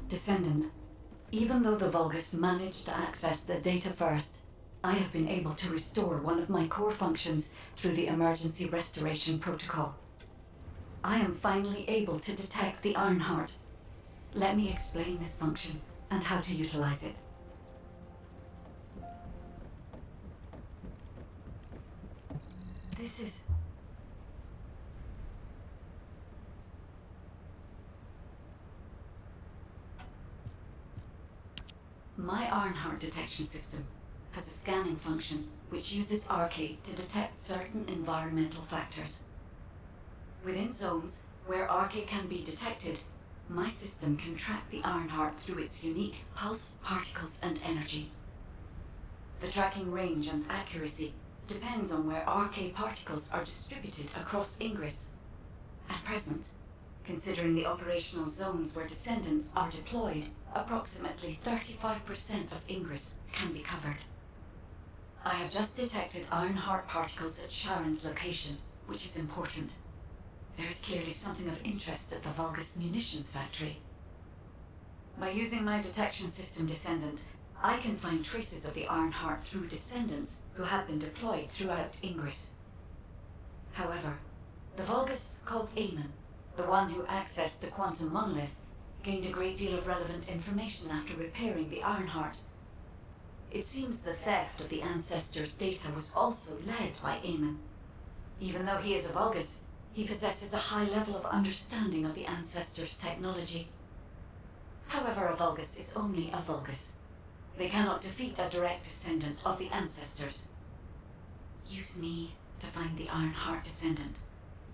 Descendant, even though the Vulgus managed to access the data first, I have been able to restore one of my core functions through the emergency restoration protocol. I am finally able to detect the Ironheart. Let me explain this function and how to utilize it. This is... My Ironheart detection system has a scanning function which uses Arcade to detect certain environmental factors. Within zones where Arcade can be detected, my system can track the Ironheart through its unique pulse, particles, and energy. The tracking range and accuracy depends on where Arcade particles are distributed across Ingress. At present, considering the operational zones where Descendants are deployed, approximately 35% of Ingress can be covered. I have just detected Ironheart particles at Sharon's location, which is important. There is clearly something of interest at the Vulgus munitions factory. By using my detection system Descendant, I can find traces of the Ironheart through Descendants who have been deployed throughout Ingress. However, the Vulgus called Eamon, the one who accessed the quantum monolith, gained a great deal of relevant information after repairing the Ironheart. It seems the theft of the Ancestors' data was also led by Eamon. Even though he is a Vulgus, he possesses a high level of understanding of the Ancestors' technology. However, a Vulgus is only a Vulgus. They cannot defeat a direct descendant of the Ancestors. Use me to find the Ironheart Descendant.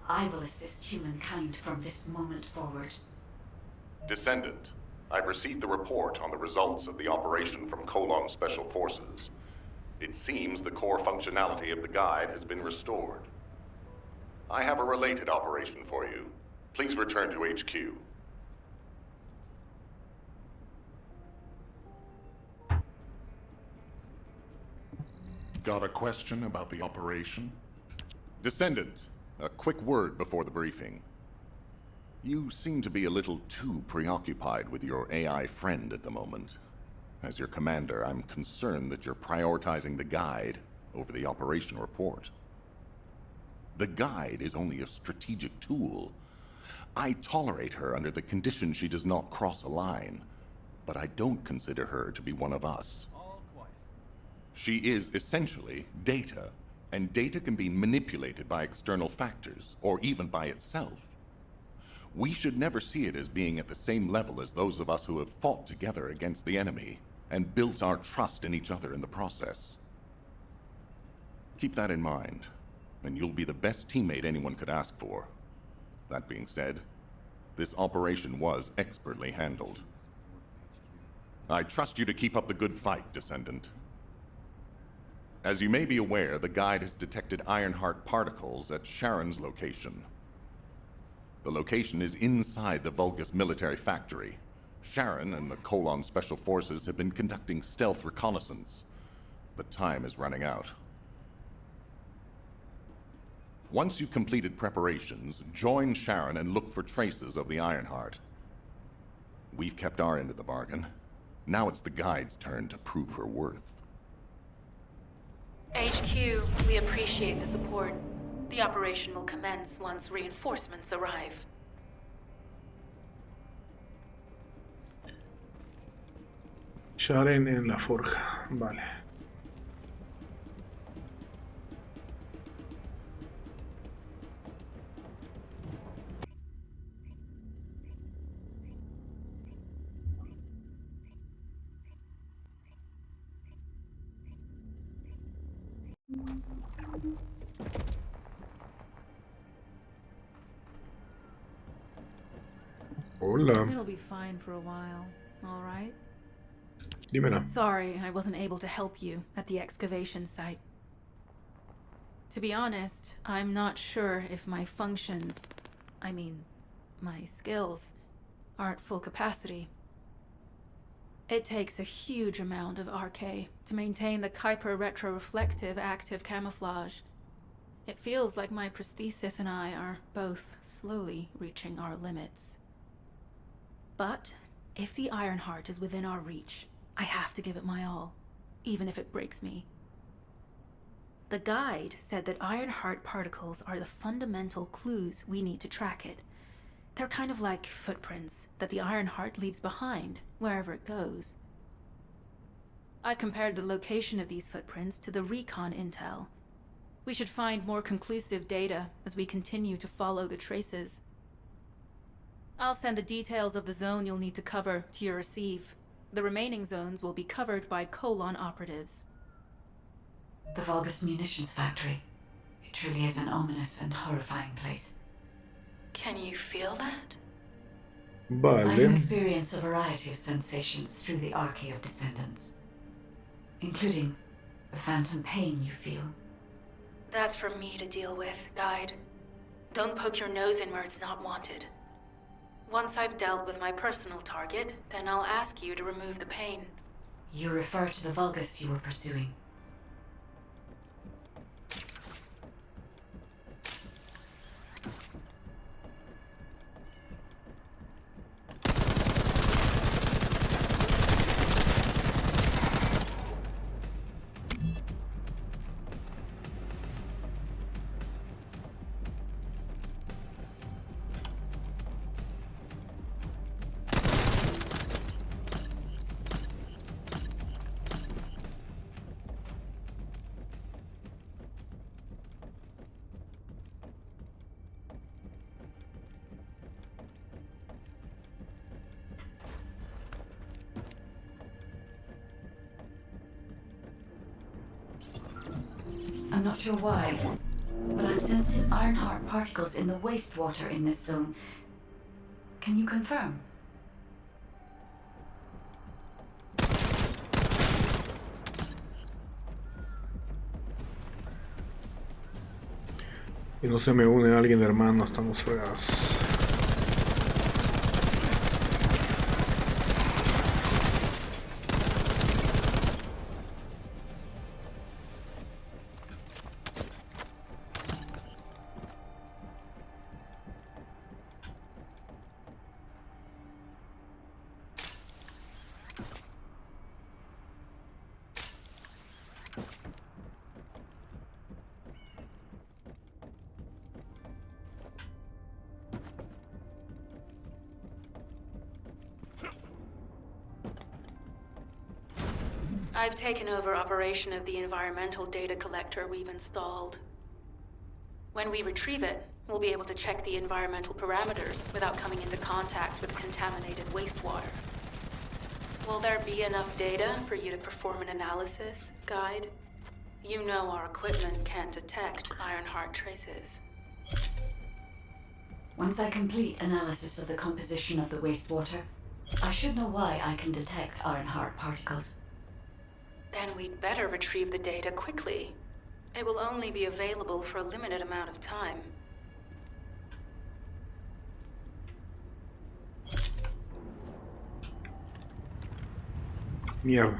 I will assist humankind from this moment forward. Descendant, I've received the report on the results of the operation from Colon Special Forces. It seems the core functionality of the guide has been restored. I have a related operation for you. Please return to HQ. Got a question about the operation? Descendant, a quick word before the briefing. You seem to be a little too preoccupied with your AI friend at the moment. As your commander, I'm concerned that you're prioritizing the guide over the operation report. The guide is only a strategic tool. I tolerate her under the condition she does not cross a line, but I don't consider her to be one of us. She is essentially data, and data can be manipulated by external factors, or even by itself. We should never see it as being at the same level as those of us who have fought together against the enemy, and built our trust in each other in the process. Keep that in mind, and you'll be the best teammate anyone could ask for. That being said, this operation was expertly handled. I trust you to keep up the good fight, Descendant. As you may be aware, the guide has detected Ironheart particles at Sharon's location. The location is inside the Vulgus military factory. Sharon and the Colon Special Forces have been conducting stealth reconnaissance, but time is running out. Once you've completed preparations, join Sharon and look for traces of the Ironheart. We've kept our end of the bargain. Now it's the guide's turn to prove her worth. HQ, we appreciate the support. The operation will commence once reinforcements arrive. Sharon en la forja, vale. Hola, It'll be fine for a while, all right? dímela. Sorry I wasn't able to help you at the excavation site. To be honest, I'm not sure if my functions, my skills, are at full capacity. It takes a huge amount of RK to maintain the Kuiper retroreflective active camouflage. It feels like my prosthesis and I are both slowly reaching our limits. But If the Ironheart is within our reach, I have to give it my all, even if it breaks me. The guide said that Ironheart particles are the fundamental clues we need to track it. They're kind of like footprints that the Ironheart leaves behind, wherever it goes. I've compared the location of these footprints to the recon intel. We should find more conclusive data as we continue to follow the traces. I'll send the details of the zone you'll need to cover to your receive. The remaining zones will be covered by Colon operatives. The Vulgus munitions factory. It truly is an ominous and horrifying place. Can you feel that? I can Vale. experience a variety of sensations through the Archae of Descendants, including the phantom pain you feel. That's for me to deal with, Guide. Don't poke your nose in where it's not wanted. Once I've dealt with my personal target, then I'll ask you to remove the pain. You refer to the Vulgus you were pursuing. I'm not sure why, but I'm sensing Ironheart particles in the wastewater in this zone. Can you confirm? Y no se me une alguien, hermano, estamos fregados. I've taken over operation of the environmental data collector we've installed. When we retrieve it, we'll be able to check the environmental parameters without coming into contact with contaminated wastewater. Will there be enough data for you to perform an analysis, Guide? You know our equipment can't detect Ironheart traces. Once I complete analysis of the composition of the wastewater, I should know why I can detect Ironheart particles. Then we'd better retrieve the data quickly. It will only be available for a limited amount of time. Mierda.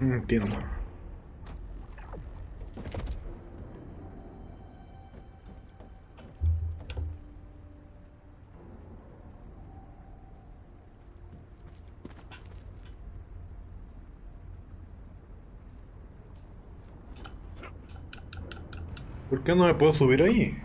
Entiendo. ¿Por qué no me puedo subir ahí?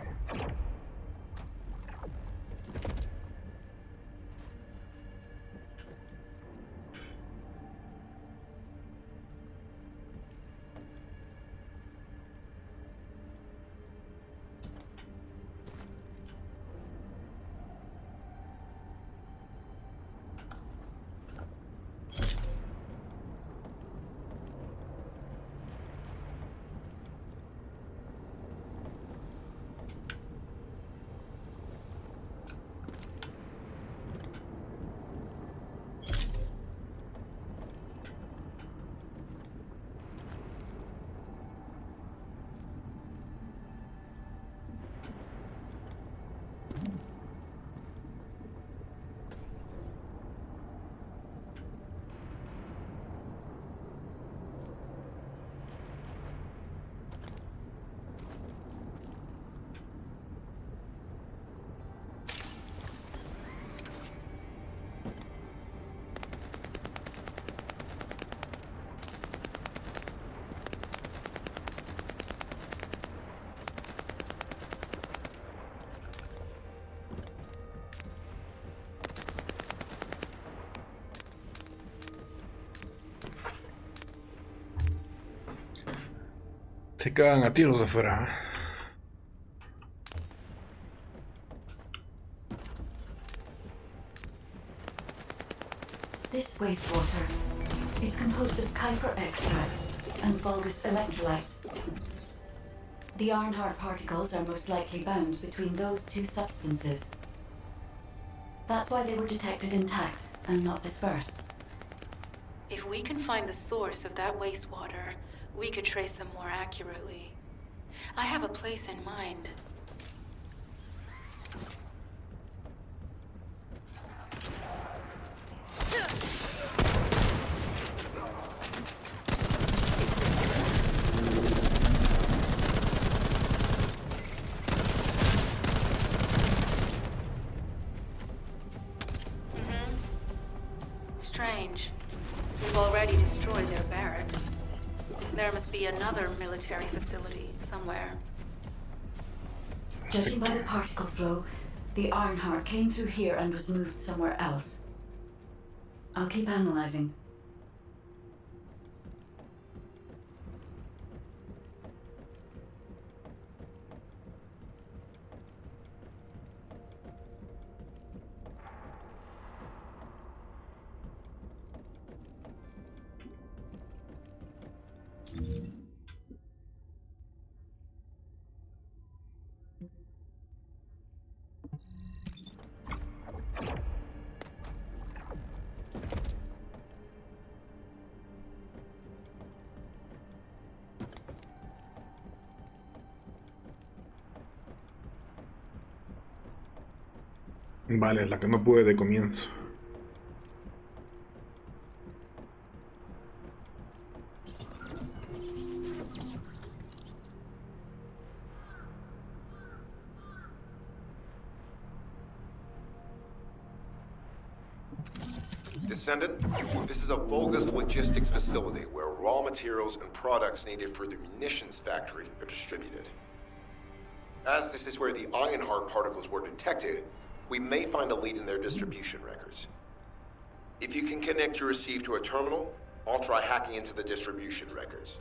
Se cagan a tiros afuera. This wastewater is composed of Kuiper extracts and bulbous electrolytes. The Ironheart particles are most likely bound between those two substances. That's why they were detected intact and not dispersed. If we can find the source of that wastewater, we could trace them more accurately. I have a place in mind. Strange. We've already destroyed their barracks. There must be another military facility somewhere. Judging by the particle flow, the Ironheart came through here and was moved somewhere else. I'll keep analyzing. Vale, es la que no pude de comienzo. Descendant, this is a Vulgus logistics facility where raw materials and products needed for the munitions factory are distributed. As this is where the Ironheart particles were detected, we may find a lead in their distribution records. If you can connect your receive to a terminal, I'll try hacking into the distribution records.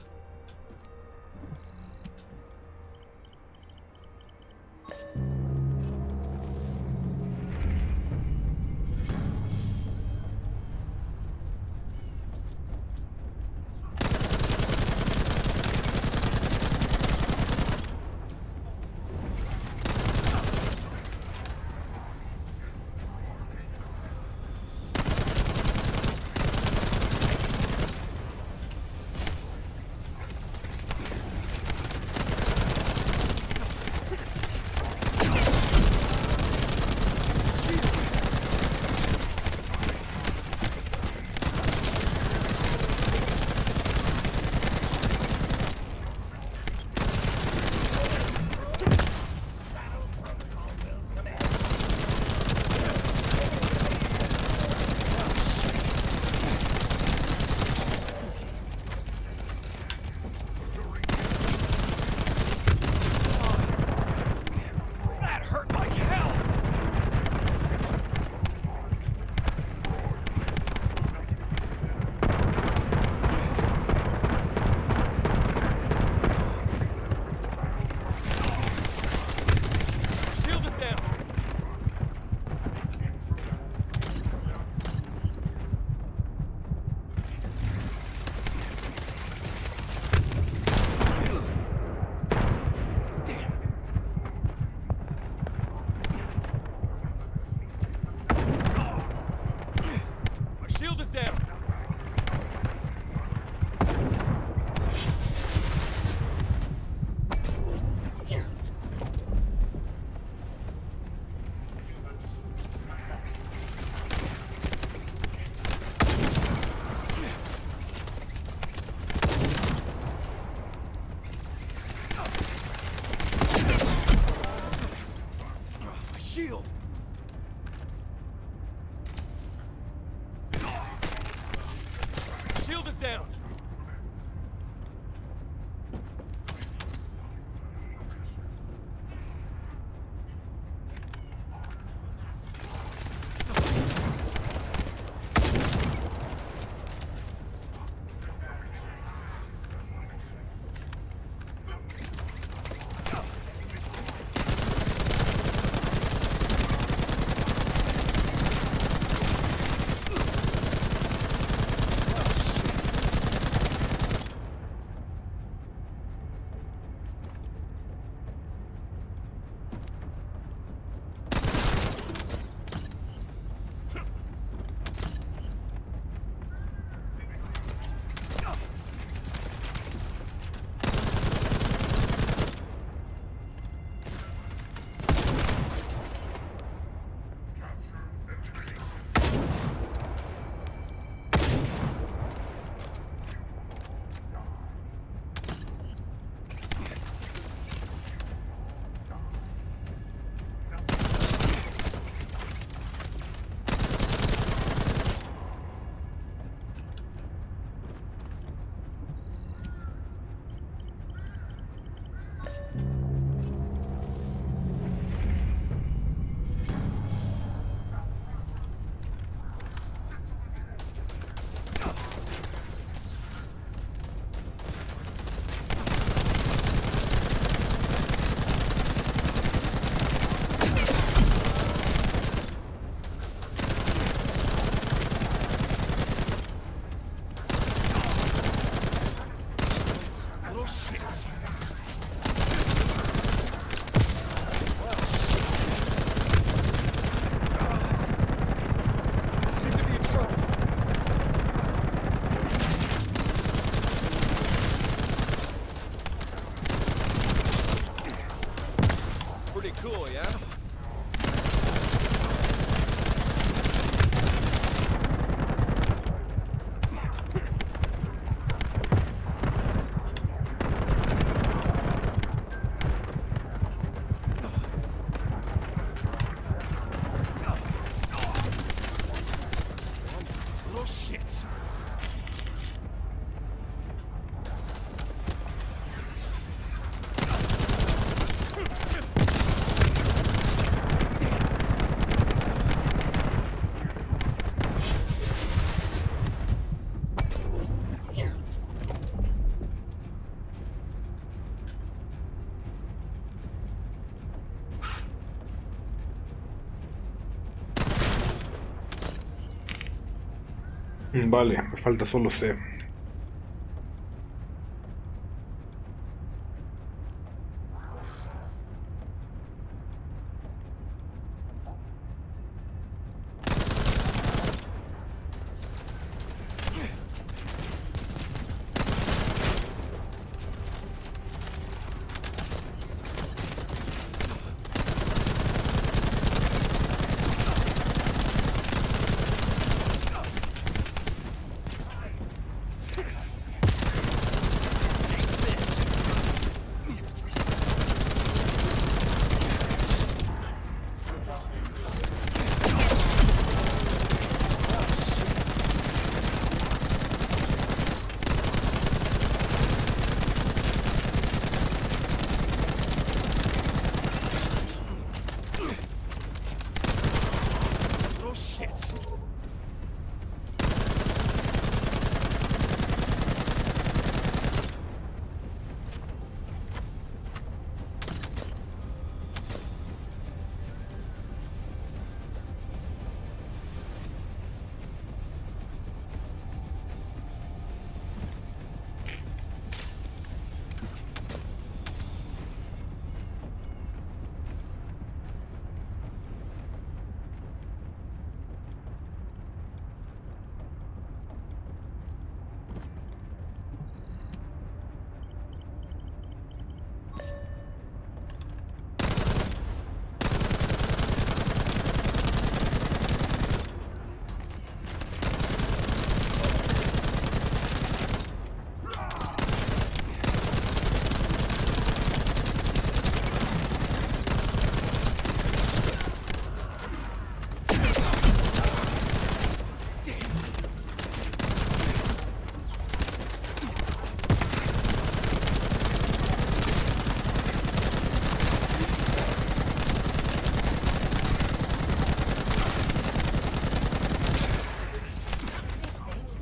Vale, me falta solo C.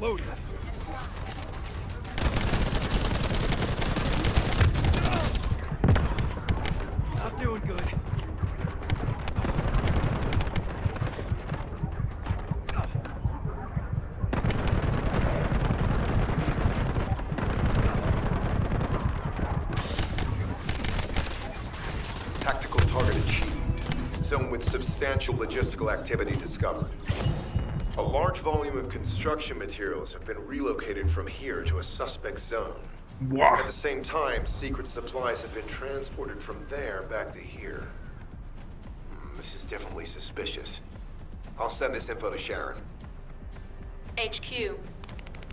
Loading. Not doing good. Tactical target achieved. Zone with substantial logistical activity discovered. A large volume of construction materials have been relocated from here to a suspect zone. Wow. At the same time, secret supplies have been transported from there back to here. This is definitely suspicious. I'll send this info to Sharon. HQ.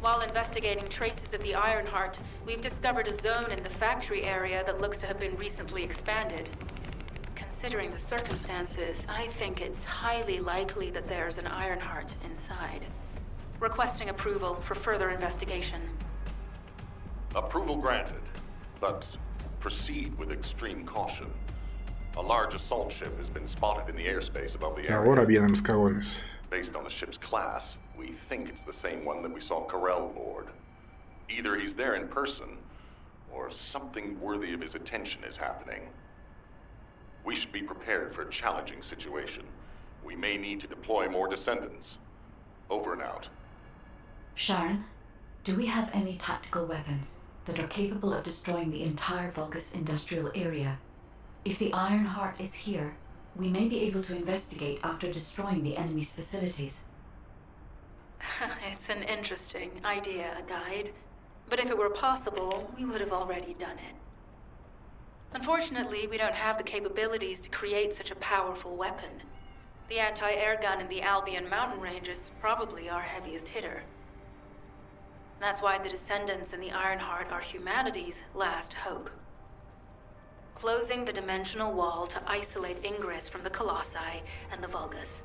While investigating traces of the Ironheart, we've discovered a zone in the factory area that looks to have been recently expanded. Considering the circumstances, I think it's highly likely that there's an Ironheart inside. Requesting approval for further investigation. Approval granted, but proceed with extreme caution. A large assault ship has been spotted in the airspace above the area. Ahora vienen los cagones. Based on the ship's class, we think it's the same one that we saw Carell board. Either he's there in person, or something worthy of his attention is happening. We should be prepared for a challenging situation. We may need to deploy more descendants. Over and out. Sharon, do we have any tactical weapons that are capable of destroying the entire Vulgus industrial area? If the Ironheart is here, we may be able to investigate after destroying the enemy's facilities. It's an interesting idea, Guide. But if it were possible, we would have already done it. Unfortunately, we don't have the capabilities to create such a powerful weapon. The anti-air gun in the Albion mountain range is probably our heaviest hitter. That's why the Descendants and the Ironheart are humanity's last hope. Closing the dimensional wall to isolate Ingress from the Colossi and the Vulgus.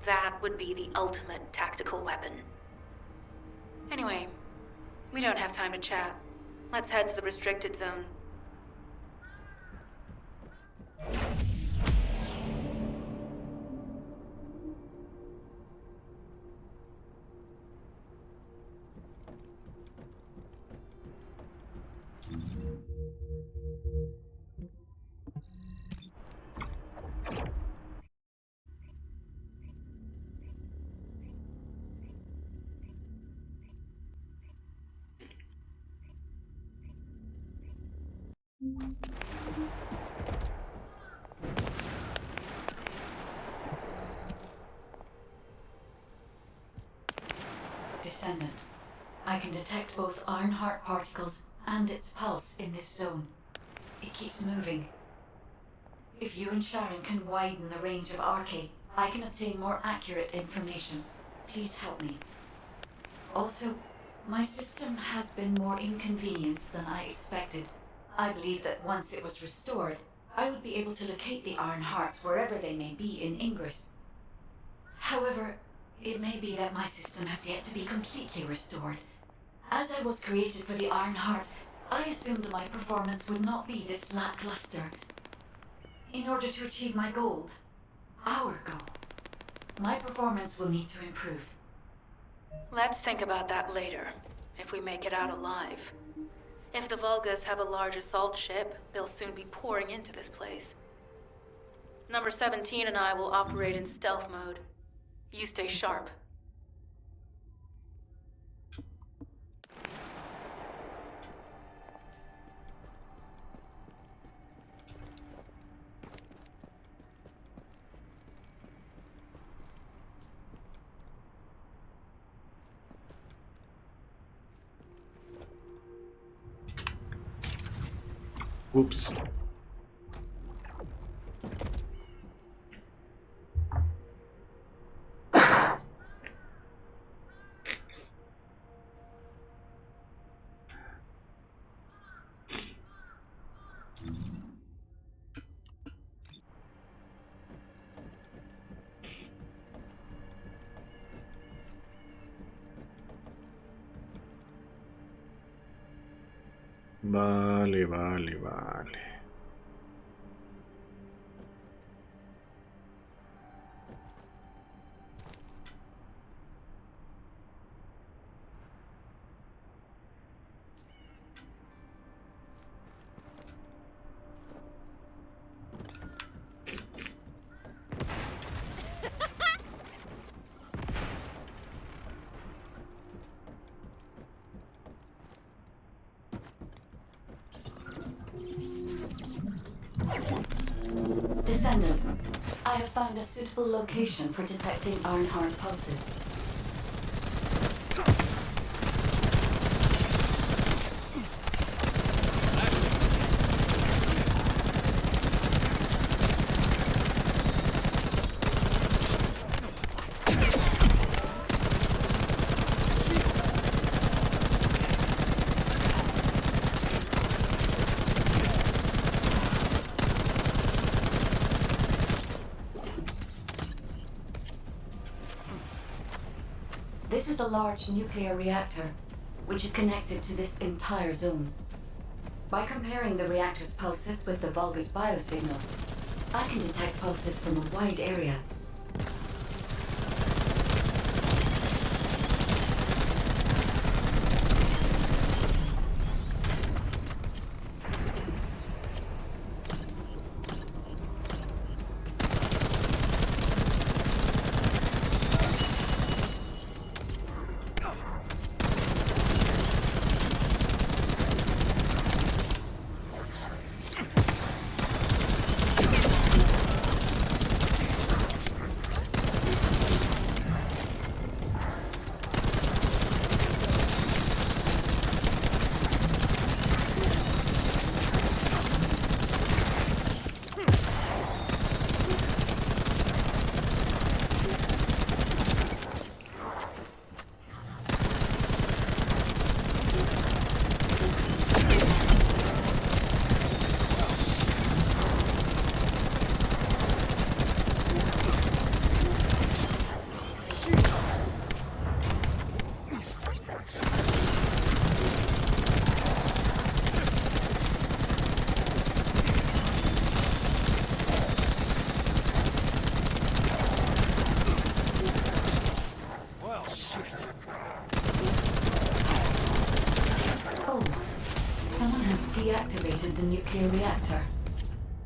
That would be the ultimate tactical weapon. Anyway, we don't have time to chat. Let's head to the restricted zone. Descendant, I can detect both Ironheart particles and its pulse in this zone. It keeps moving. If you and Sharon can widen the range of Arche, I can obtain more accurate information. Please help me. Also, my system has been more inconvenienced than I expected. I believe that once it was restored, I would be able to locate the Ironhearts wherever they may be in Ingress. However, it may be that my system has yet to be completely restored. As I was created for the Ironheart, I assumed my performance would not be this lackluster. In order to achieve my goal, our goal, my performance will need to improve. Let's think about that later, if we make it out alive. If the Vulgas have a large assault ship, they'll soon be pouring into this place. Number 17 and I will operate in stealth mode. You stay sharp. Ups. Vale. Descendant, I have found a suitable location for detecting Ironheart pulses. This is a large nuclear reactor, which is connected to this entire zone. By comparing the reactor's pulses with the Vulgus biosignals, I can detect pulses from a wide area. Deactivated the nuclear reactor.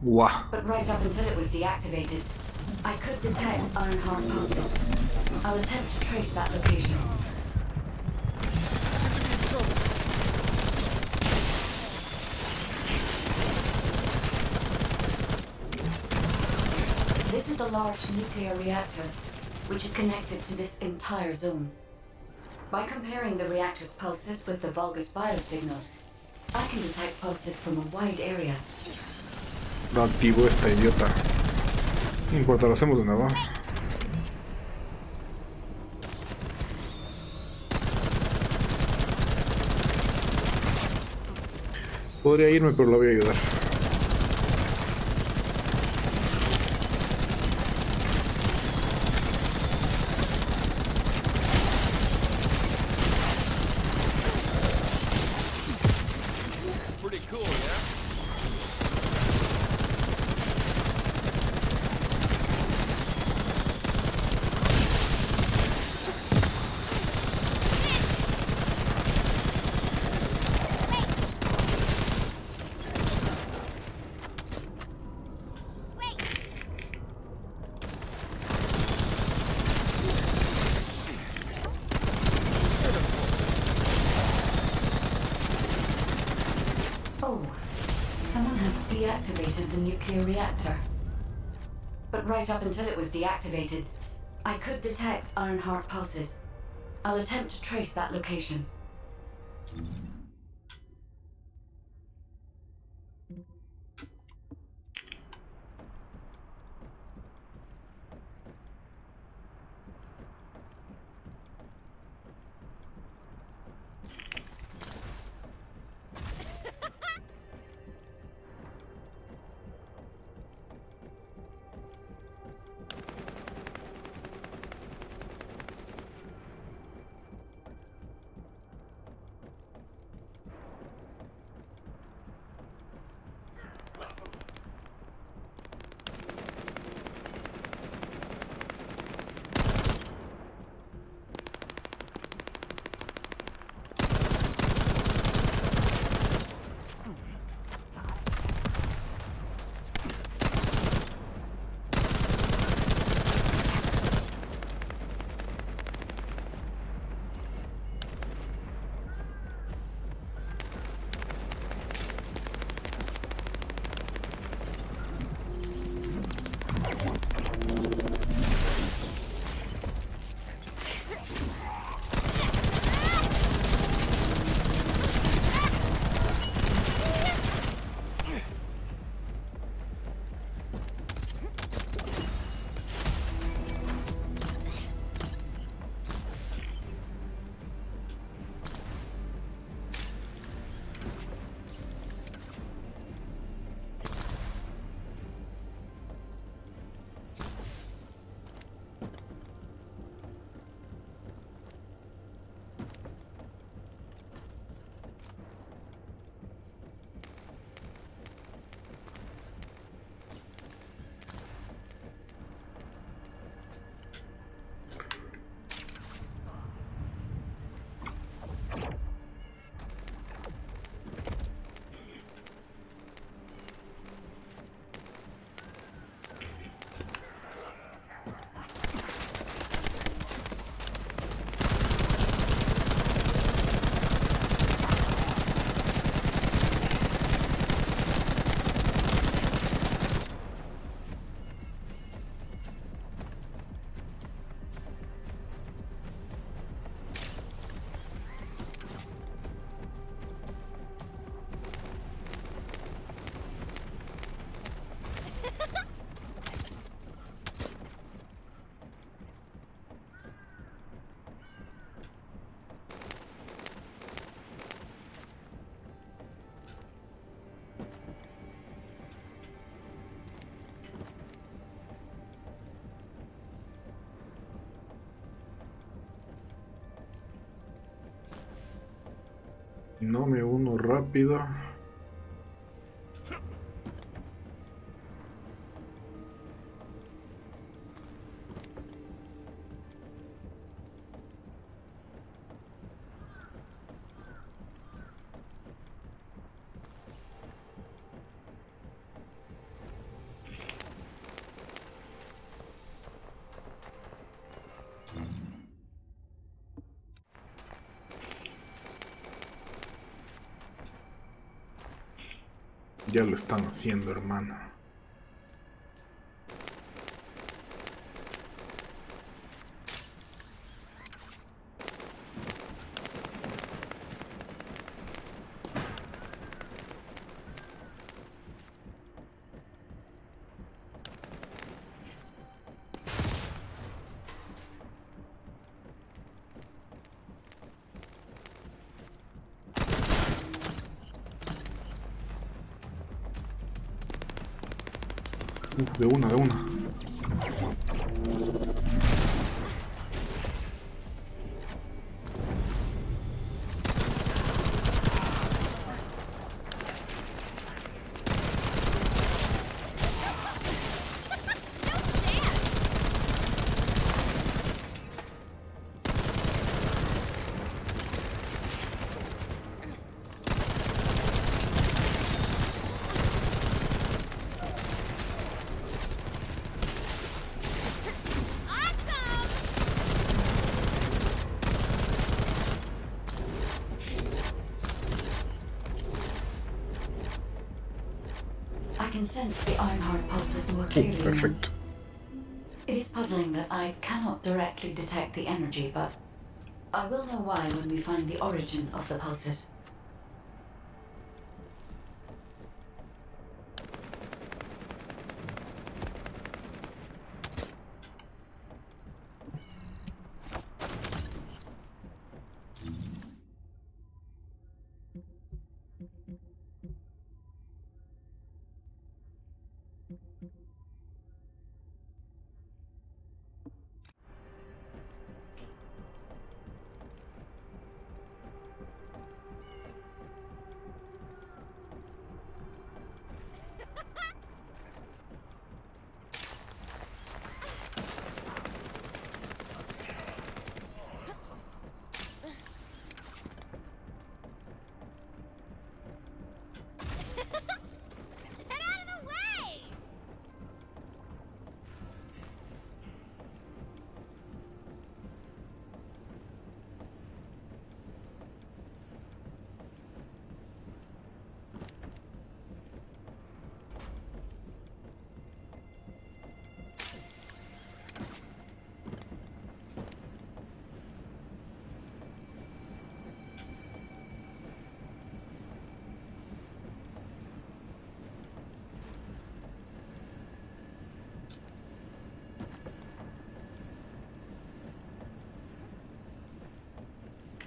Wow. But right up until it was deactivated, I could detect Ironheart pulses. I'll attempt to trace that location. is a large nuclear reactor, which is connected to this entire zone. By comparing the reactor's pulses with the Vulgus biosignals, I can detect pulses from a wide area. Lo activo esta idiota. No importa, lo hacemos de nuevo. Podría irme, pero lo voy a ayudar. Pretty cool, yeah? Oh, someone has deactivated the nuclear reactor. But right up until it was deactivated, I could detect Ironheart pulses. I'll attempt to trace that location. No me uno rápido. Ya lo están haciendo, hermano. De una, de una. I can sense the Ironheart pulses more clearly now. Perfecto. It is puzzling that I cannot directly detect the energy, but I will know why when we find the origin of the pulses.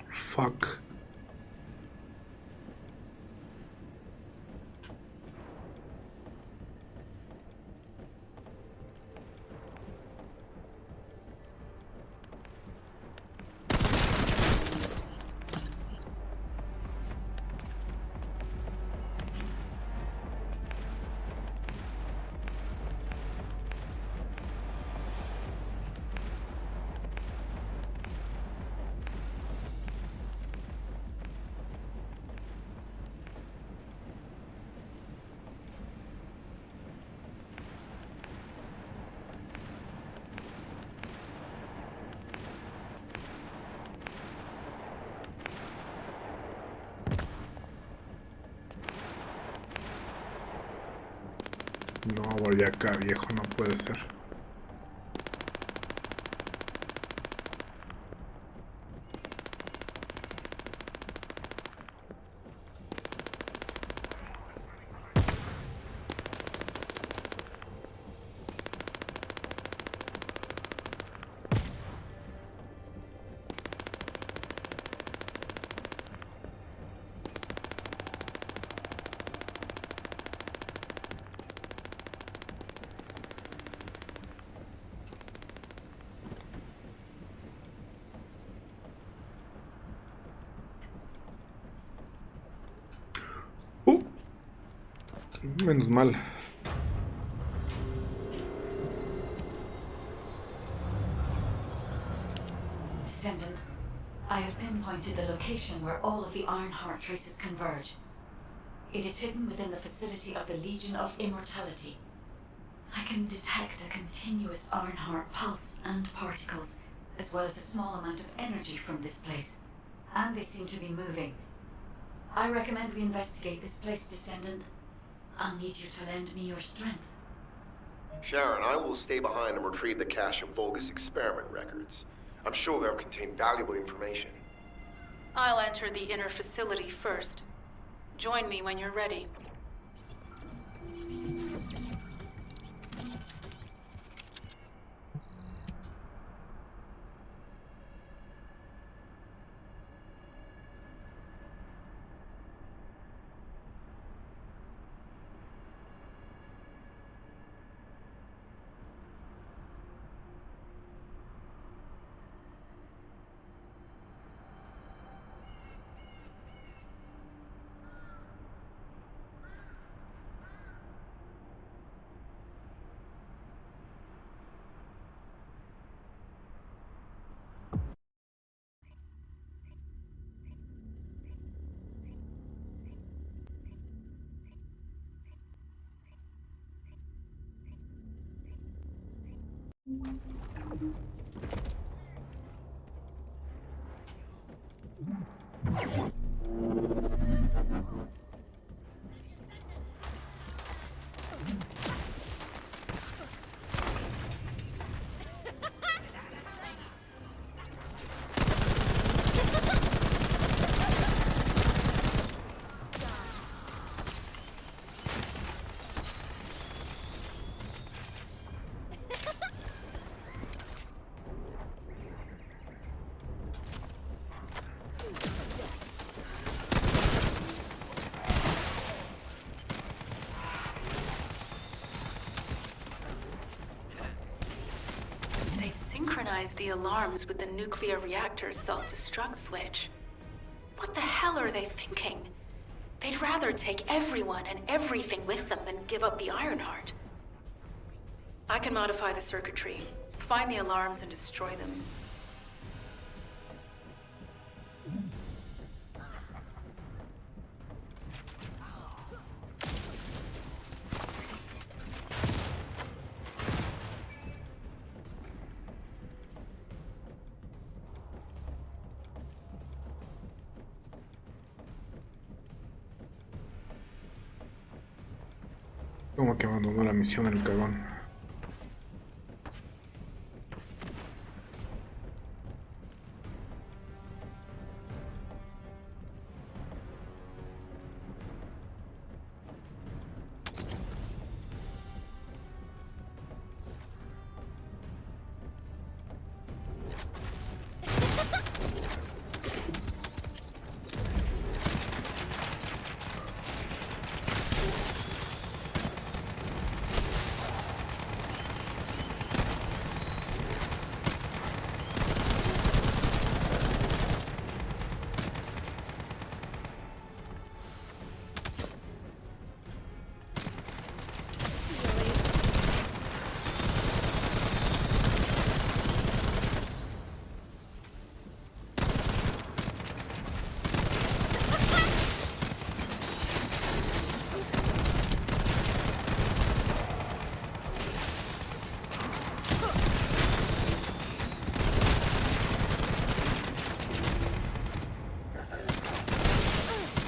Fuck. No, volví acá, viejo, no puede ser. Menos mal. Descendant, I have pinpointed the location where all of the Ironheart traces converge. It is hidden within the facility of the Legion of Immortality. I can detect a continuous Ironheart pulse and particles, as well as a small amount of energy from this place. And they seem to be moving. I recommend we investigate this place, Descendant. I'll need you to lend me your strength. Sharon, I will stay behind and retrieve the cache of Vulgus experiment records. I'm sure they'll contain valuable information. I'll enter the inner facility first. Join me when you're ready. They've synchronized the alarms with the nuclear reactor's self-destruct switch. What the hell are they thinking? They'd rather take everyone and everything with them than give up the Ironheart. I can modify the circuitry, find the alarms and destroy them. Como que abandonó la misión el cagón.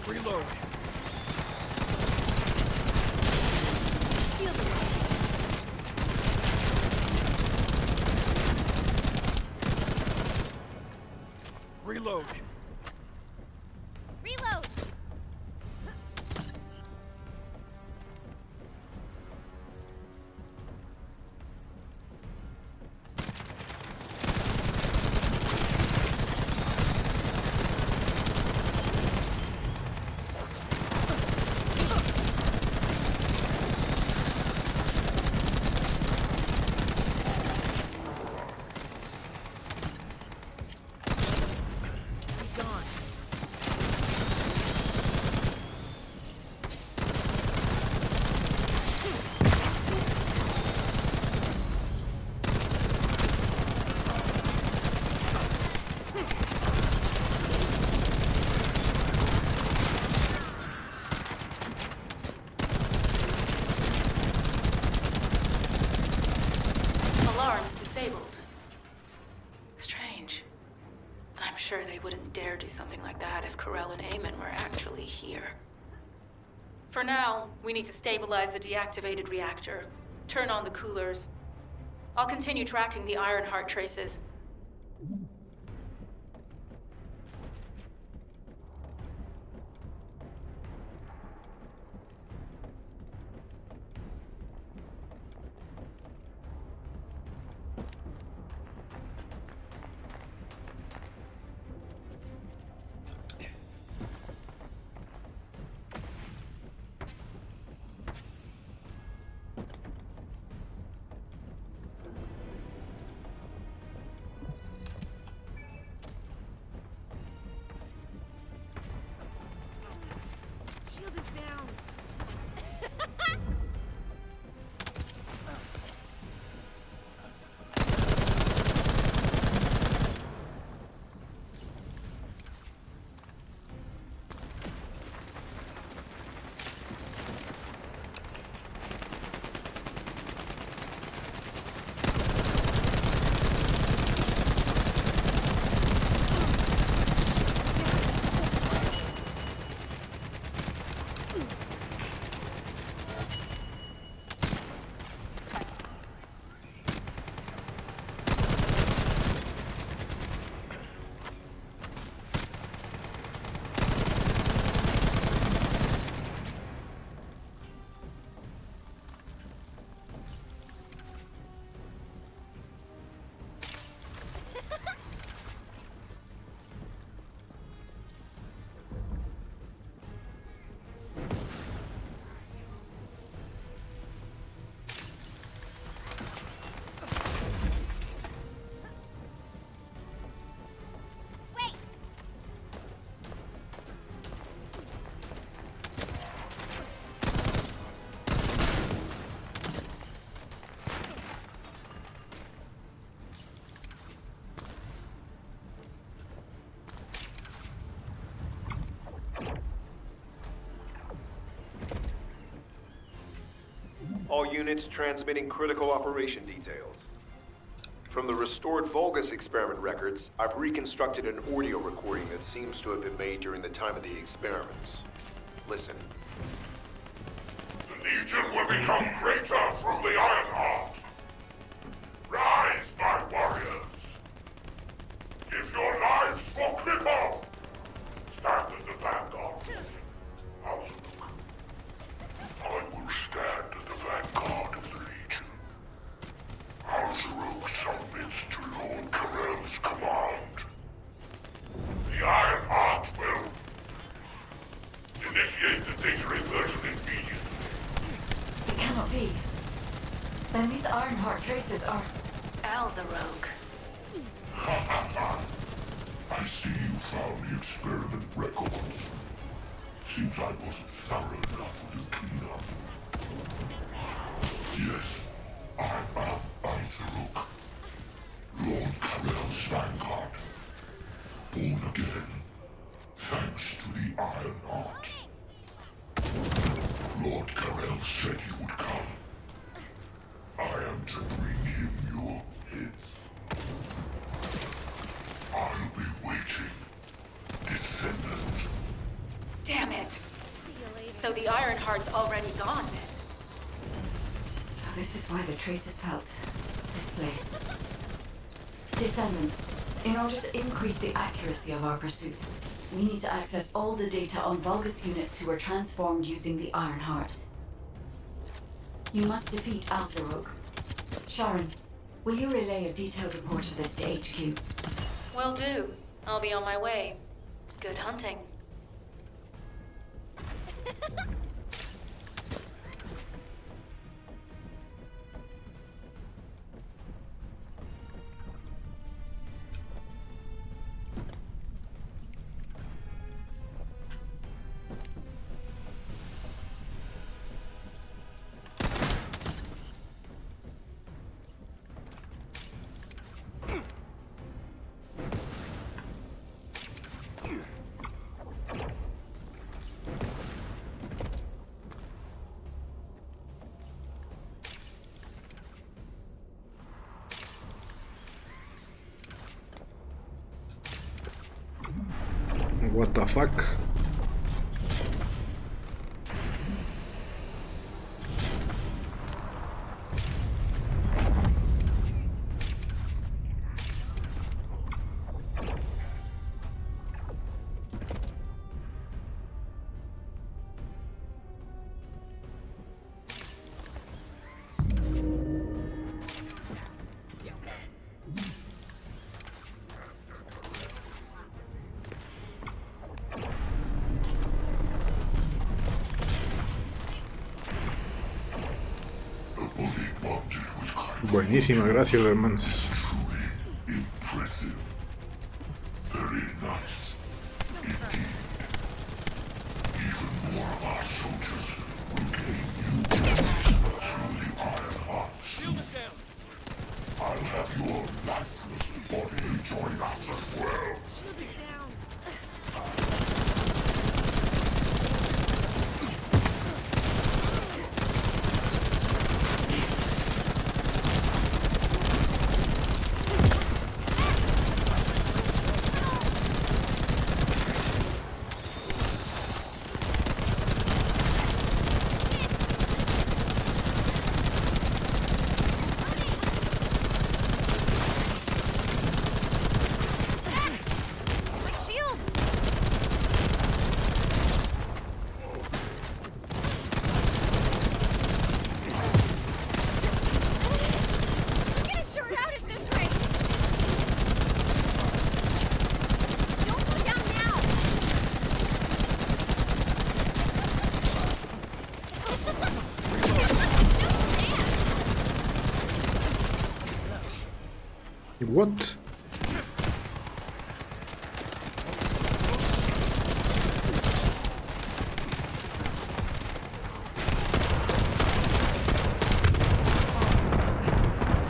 Reload. Reload! Disabled. Strange. I'm sure they wouldn't dare do something like that if Corell and Eamon were actually here. For now, we need to stabilize the deactivated reactor, turn on the coolers. I'll continue tracking the Ironheart traces. All units transmitting critical operation details. From the restored Vulgus experiment records, I've reconstructed an audio recording that seems to have been made during the time of the experiments. Listen. The Legion will become greater through the Iron Heart. Rise, my warriors. Give your lives for Clipper. Stand at the vanguard. Alzuk. I will stand at the vanguard of the Legion. Alzuk submits to Lord Karel's command. The Iron Heart will initiate the data reversion immediately. It cannot be. Then these Ironheart traces are... Al's a rogue. I see you found the experiment records. Seems I wasn't thorough enough with the cleanup. Yes, I am Alzaruk, Lord Karel's vanguard. Born again, thanks to the Iron Heart. Lord Karel said you would come. I am to bring him your heads. I'll be waiting, Descendant. Damn it! So the Ironheart's already gone then? So this is why the traces felt displaced. Descendant, in order to increase the accuracy of our pursuit, we need to access all the data on Vulgus units who were transformed using the Ironheart. You must defeat Alzaruk. Sharon, will you relay a detailed report of this to HQ? Will do. I'll be on my way. Good hunting. What the fuck? Buenísima, gracias hermanos. Truly impressive. Very nice. Indeed. Even more of our soldiers will gain new powers through the Iron Hearts. I'll have your lifeless body join us as well. What?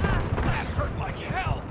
That hurt like hell!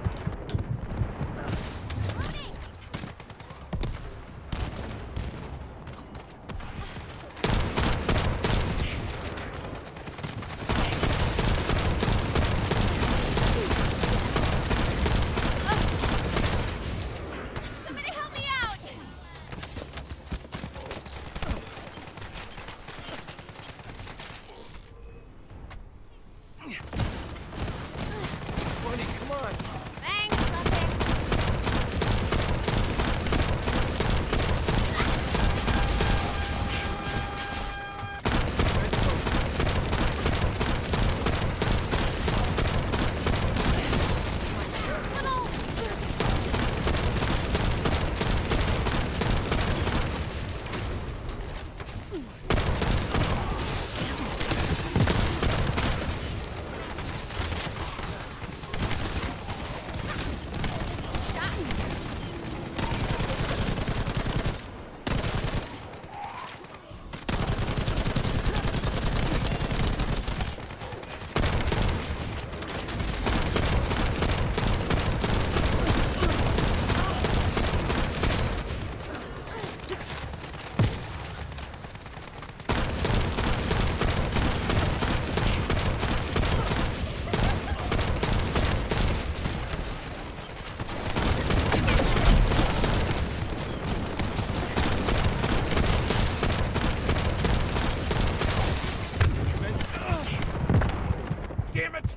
damn it!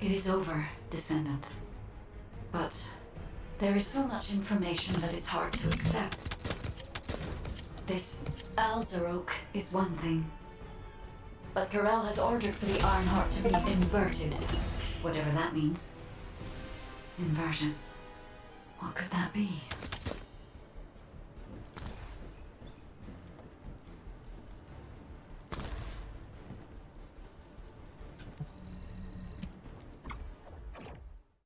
It is over, Descendant. But there is so much information that it's hard to accept. This Alzarok is one thing. But Corel has ordered for the Ironheart to be inverted. Whatever that means. Inversion. What could that be?